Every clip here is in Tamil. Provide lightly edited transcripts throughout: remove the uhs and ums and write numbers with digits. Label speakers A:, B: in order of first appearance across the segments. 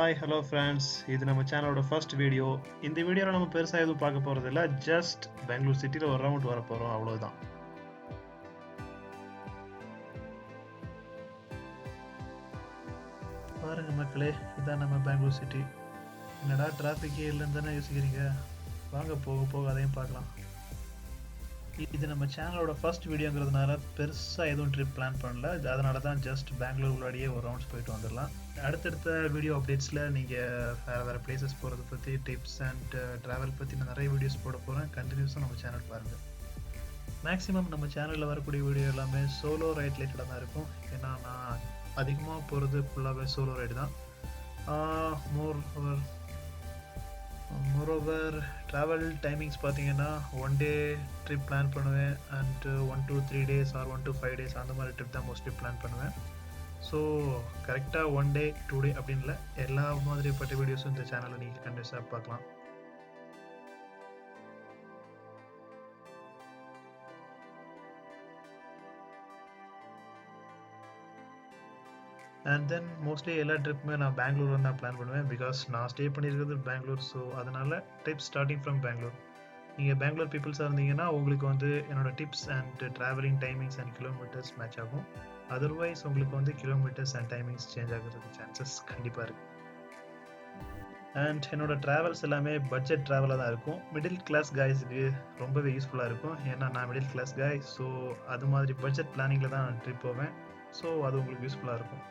A: ஹாய் ஹலோ ஃப்ரெண்ட்ஸ், இது நம்ம சேனலோட ஃபர்ஸ்ட் வீடியோ. இந்த வீடியோவில் நம்ம பெருசாக எதுவும் பார்க்க போகிறது இல்லை. ஜஸ்ட் பெங்களூர் சிட்டியில் ஒரு ரவுண்ட் வர போகிறோம், அவ்வளோதான். பாருங்க மக்களே, இதான் நம்ம பெங்களூர் சிட்டி. என்னடா டிராஃபிக்கே இல்லைன்னு தானே யோசிக்கிறீங்க? வாங்க போக போக அதையும் பார்க்கலாம். இது நம்ம சேனலோட ஃபர்ஸ்ட் வீடியோங்கிறதுனால பெருசாக எதுவும் ட்ரிப் பிளான் பண்ணல. அதனால தான் ஜஸ்ட் பெங்களூர் உள்ளாடியே ஒரு ரவுண்ட்ஸ் போயிட்டு வந்துடலாம். அடுத்தடுத்த வீடியோ அப்டேட்ஸில் நீங்கள் வேறு பிளேசஸ் போகிறத பற்றி டிப்ஸ் அண்ட் ட்ராவல் பற்றி நான் நிறைய வீடியோஸ் போட போகிறேன். கண்டினியூஸாக நம்ம சேனல் பாருங்கள். மேக்ஸிமம் நம்ம சேனலில் வரக்கூடிய வீடியோ எல்லாமே சோலோ ரைட் ரிலேட்டடாக தான் இருக்கும். ஏன்னா நான் அதிகமாக போகிறது ஃபுல்லாகவே சோலோ ரைடு தான். மோரோவர் ட்ராவல் டைமிங்ஸ் பார்த்தீங்கன்னா 1 day ட்ரிப் பிளான் பண்ணுவேன் and 1 to 3 days or 1 to 5 days அந்த மாதிரி ட்ரிப் தான் மோஸ்ட்லி பிளான் பண்ணுவேன். ஸோ கரெக்டாக 1 day 2 day அப்படின்னு இல்லை, எல்லா மாதிரிப்பட்ட வீடியோஸும் இந்த சேனலில் நீங்கள் கண்டிப்பாக பார்க்கலாம். அண்ட் தென் மோஸ்ட்லி எல்லா ட்ரிப்புமே நான் பெங்களூர் தான் பிளான் பண்ணுவேன். பிகாஸ் நான் ஸ்டே பண்ணியிருக்கிறது பெங்களூர். ஸோ அதனால் ட்ரிப் ஸ்டார்டிங் ஃப்ரம் பெங்களூர். நீங்கள் பெங்களூர் பீப்புள்ஸாக இருந்தீங்கன்னா உங்களுக்கு வந்து என்னோடய tips and travelling timings and kilometres match ஆகும். அதர்வைஸ் உங்களுக்கு வந்து கிலோமீட்டர்ஸ் அண்ட் டைமிங்ஸ் சேஞ்ச் ஆகிறதுக்கு சான்சஸ் கண்டிப்பாக இருக்குது. அண்ட் என்னோட ட்ராவல்ஸ் எல்லாமே பட்ஜெட் ட்ராவலாக தான் இருக்கும். மிடில் கிளாஸ் காய்ஸுக்கு ரொம்பவே யூஸ்ஃபுல்லாக இருக்கும். ஏன்னா நான் மிடில் கிளாஸ் காய். ஸோ அது மாதிரி பட்ஜெட் பிளானிங்கில் தான் நான் ட்ரிப் போவேன். ஸோ அது உங்களுக்கு யூஸ்ஃபுல்லாக இருக்கும்.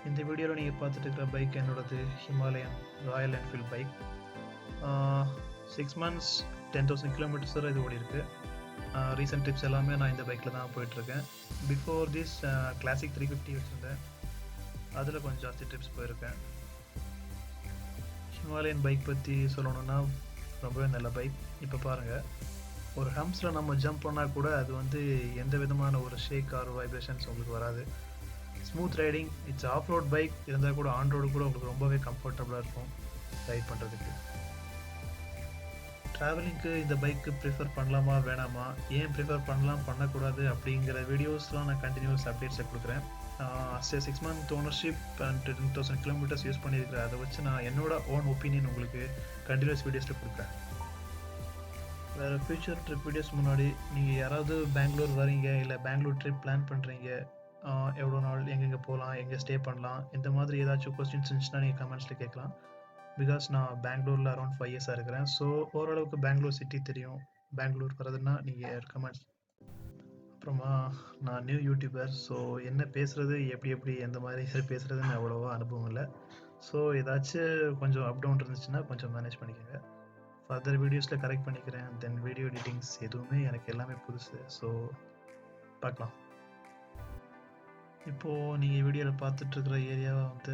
A: இந்த வீடியோவில் நீங்கள் பார்த்துட்டு இருக்கிற பைக் என்னோடது Himalayan Royal Enfield bike. 6 months 10,000 kilometers வரை இது ஓடி இருக்கு. ரீசெண்ட் ட்ரிப்ஸ் எல்லாமே நான் இந்த பைக்கில் தான் போயிட்டுருக்கேன். பிஃபோர் திஸ் கிளாசிக் 350 வச்சுருந்தேன். அதில் கொஞ்சம் ஜாஸ்தி ட்ரிப்ஸ் போயிருக்கேன். ஹிமாலயன் பைக் பற்றி சொல்லணுன்னா ரொம்பவே நல்ல பைக். இப்போ பாருங்கள், ஒரு ஹம்ஸில் நம்ம ஜம்ப் பண்ணால் கூட அது வந்து எந்த விதமான ஒரு ஷேக் ஆர் வைப்ரேஷன்ஸ் உங்களுக்கு வராது. Smooth riding. It's off road bike இருந்தால் கூட ஆன் ரோடு கூட உங்களுக்கு ரொம்பவே கம்ஃபர்டபுளாக இருக்கும் ரைட் பண்ணுறதுக்கு. ட்ராவலிங்க்கு இந்த பைக்கு ப்ரிஃபர் பண்ணலாமா வேணாமா, ஏன் ப்ரிஃபர் பண்ணலாம் பண்ணக்கூடாது அப்படிங்கிற வீடியோஸ்லாம் நான் கண்டினியூஸ் அப்டேட்ஸை கொடுக்குறேன். 6 month ownership and 10,000 kilometers use பண்ணியிருக்கிறேன். அதை வச்சு நான் என்னோட ஓன் ஒப்பீனியன் உங்களுக்கு கண்டினியூஸ் வீடியோஸில் கொடுக்குறேன். வேறு ஃபியூச்சர் ட்ரிப் வீடியோஸ் முன்னாடி நீங்கள் யாராவது பெங்களூர் வரீங்க இல்லை பெங்களூர் ட்ரிப் பிளான் பண்ணுறீங்க, எவ்வளோ நாள் எங்கெங்கே போகலாம், எங்கே ஸ்டே பண்ணலாம், இந்த மாதிரி ஏதாச்சும் கொஸ்டின்ஸ் இருந்துச்சுன்னா நீங்கள் கமெண்ட்ஸில் கேட்கலாம். பிகாஸ் நான் பெங்களூரில் அரௌண்ட் 5 years இருக்கிறேன். ஸோ ஓரளவுக்கு பெங்களூர் சிட்டி தெரியும். பெங்களூர் வரதுன்னா நீங்கள் கமெண்ட்ஸ். அப்புறமா நான் நியூ யூடியூபர். ஸோ என்ன பேசுகிறது, எப்படி எந்த மாதிரி பேசுகிறதுன்னு அவ்வளோவா அனுபவம் இல்லை. ஸோ ஏதாச்சும் கொஞ்சம் அப் டவுன் இருந்துச்சுன்னா கொஞ்சம் மேனேஜ் பண்ணிக்கோங்க. ஃபர்தர் வீடியோஸில் கரெக்ட் பண்ணிக்கிறேன். தென் வீடியோ எடிட்டிங்ஸ் எதுவுமே எனக்கு எல்லாமே புதுசு. ஸோ பார்க்கலாம். இப்போது நீங்கள் வீடியோவில் பார்த்துட்ருக்கிற ஏரியா வந்து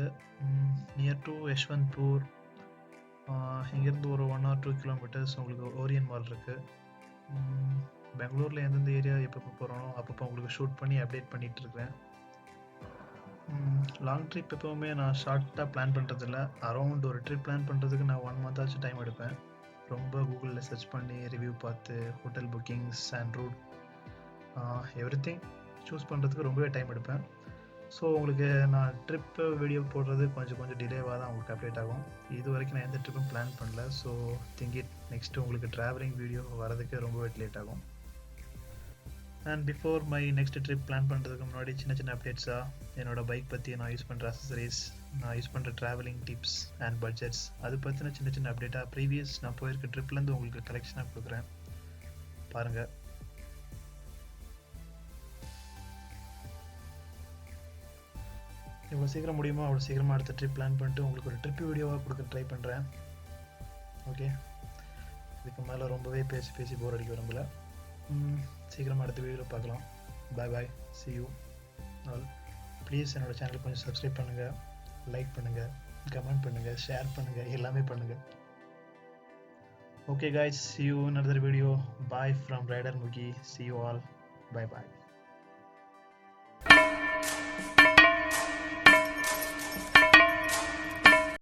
A: நியர் டு யஷ்வந்த்பூர். இங்கேருந்து ஒரு 1 or 2 kilometers உங்களுக்கு ஓரியன் மால் இருக்குது. பெங்களூரில் எந்தெந்த ஏரியா எப்பப்போ போகிறோனோ அப்பப்போ உங்களுக்கு ஷூட் பண்ணி அப்டேட் பண்ணிகிட்ருக்கேன். லாங் ட்ரிப் எப்போவுமே நான் ஷார்ட்டாக பிளான் பண்ணுறதில்ல. அரௌண்ட் ஒரு ட்ரிப் பிளான் பண்ணுறதுக்கு நான் 1 month ஆச்சும் டைம் எடுப்பேன். ரொம்ப கூகுளில் சர்ச் பண்ணி ரிவ்யூ பார்த்து hotel bookings and route everything choose பண்ணுறதுக்கு ரொம்பவே டைம் எடுப்பேன். ஸோ உங்களுக்கு நான் ட்ரிப்பு வீடியோ போடுறது கொஞ்சம் டிலேவாக தான் உங்களுக்கு அப்டேட் ஆகும். இது வரைக்கும் நான் எந்த ட்ரிப்பும் பிளான் பண்ணல. ஸோ திங்க் இட் நெக்ஸ்ட்டு உங்களுக்கு ட்ராவலிங் வீடியோ வரதுக்கு ரொம்பவே லேட் ஆகும். And before my next trip plan பண்ணுறதுக்கு முன்னாடி சின்ன அப்டேட்ஸாக என்னோடய பைக் பற்றி, நான் யூஸ் பண்ணுற அக்சசரிஸ், நான் யூஸ் பண்ணுற ட்ராவலிங் டிப்ஸ் அண்ட் பட்ஜெட்ஸ், அது பற்றின சின்ன அப்டேட்டாக ப்ரீவியஸ் நான் போயிருக்க ட்ரிப்லேருந்து உங்களுக்கு கலெக்ஷனாக கொடுக்குறேன். பாருங்கள். எவ்வளோ சீக்கிரம் முடியுமோ அவ்வளோ சீக்கிரமாக அடுத்த ட்ரிப் பிளான் பண்ணிட்டு உங்களுக்கு ஒரு ட்ரிப் வீடியோவாக கொடுக்க ட்ரை பண்ணுறேன். ஓகே, இதுக்கு மேலே ரொம்பவே பேசி போர் அடிக்க விரும்பல. சீக்கிரமாக அடுத்த வீடியோவில் பார்க்கலாம். பாய் see you ஆல். ப்ளீஸ் என்னோடய சேனலுக்கு கொஞ்சம் சப்ஸ்கிரைப் பண்ணுங்கள், லைக் பண்ணுங்கள், கமெண்ட் பண்ணுங்கள், ஷேர் பண்ணுங்கள், எல்லாமே பண்ணுங்கள். Okay guys, see you in another video. Bye from Rider Mugi. See you all. Bye.